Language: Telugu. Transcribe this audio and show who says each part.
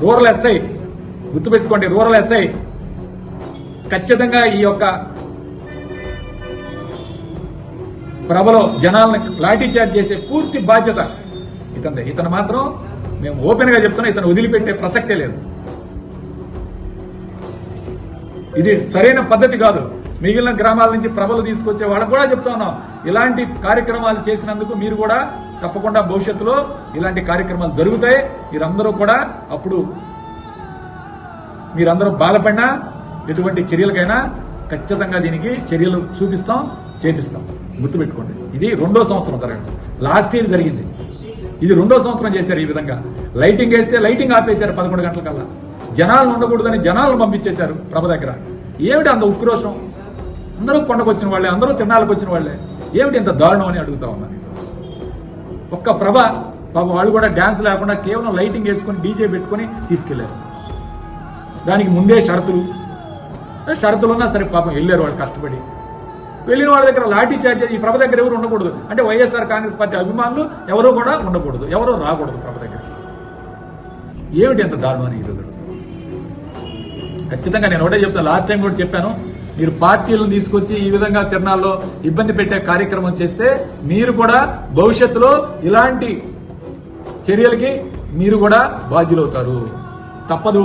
Speaker 1: రూరల్ ఎస్ఐ గుర్తుపెట్టుకోండి, రూరల్ ఎస్ఐ ఖచ్చితంగా ఈ యొక్క ప్రభలో జనాలను లాఠీ చార్జ్ చేసే పూర్తి బాధ్యత ఇతనిదే. ఇతను మాత్రం మేము ఓపెన్ గా చెప్తున్నా, ఇతను వదిలిపెట్టే ప్రసక్తే లేదు. ఇది సరైన పద్ధతి కాదు. మిగిలిన గ్రామాల నుంచి ప్రభలు తీసుకొచ్చే వాళ్ళకు కూడా చెప్తా ఉన్నాం, ఇలాంటి కార్యక్రమాలు చేసినందుకు మీరు కూడా తప్పకుండా భవిష్యత్తులో ఇలాంటి కార్యక్రమాలు జరుగుతాయి. మీరందరూ కూడా అప్పుడు మీరందరూ బాధపడినా ఎటువంటి చర్యలకైనా ఖచ్చితంగా దీనికి చర్యలు చూపిస్తాం, చేపిస్తాం. గుర్తుపెట్టుకోండి, ఇది 2వ సంవత్సరం జరగదు. లాస్ట్ ఇయర్ జరిగింది, ఇది 2వ సంవత్సరం చేశారు. ఈ విధంగా లైటింగ్ వేస్తే లైటింగ్ ఆపేశారు 11 గంటలకల్లా. జనాలు ఉండకూడదని జనాలను పంపించేశారు ప్రభ దగ్గర. ఏమిటి అంత ఉక్రోషం? అందరూ కొండకు వచ్చిన వాళ్ళే, అందరూ తిరణాలకు వచ్చిన వాళ్ళే, ఏమిటి ఇంత దారుణం అని అడుగుతా ఉన్నాను. ఒక్క ప్రభ పాపం వాళ్ళు కూడా డ్యాన్స్ లేకుండా కేవలం లైటింగ్ వేసుకొని డీజే పెట్టుకొని తీసుకెళ్లారు. దానికి ముందే షరతులున్నా సరే పాపం వెళ్ళారు వాళ్ళు కష్టపడి. వెళ్ళిన వాళ్ళ దగ్గర లాఠీ చార్జ్, ఈ ప్రభ దగ్గర ఎవరు ఉండకూడదు అంటే వైఎస్ఆర్ కాంగ్రెస్ పార్టీ అభిమానులు ఎవరో కూడా ఉండకూడదు, ఎవరో రాకూడదు ప్రభ దగ్గర. ఏమిటి ఎంత దారుణం అని ఈరోజు ఖచ్చితంగా నేను ఒకటే చెప్తాను, లాస్ట్ టైం కూడా చెప్పాను, మీరు పార్టీలను తీసుకొచ్చి ఈ విధంగా తిరణాల్లో ఇబ్బంది పెట్టే కార్యక్రమం చేస్తే మీరు కూడా భవిష్యత్తులో ఇలాంటి చర్యలకి మీరు కూడా బాధ్యులవుతారు. తప్పదు.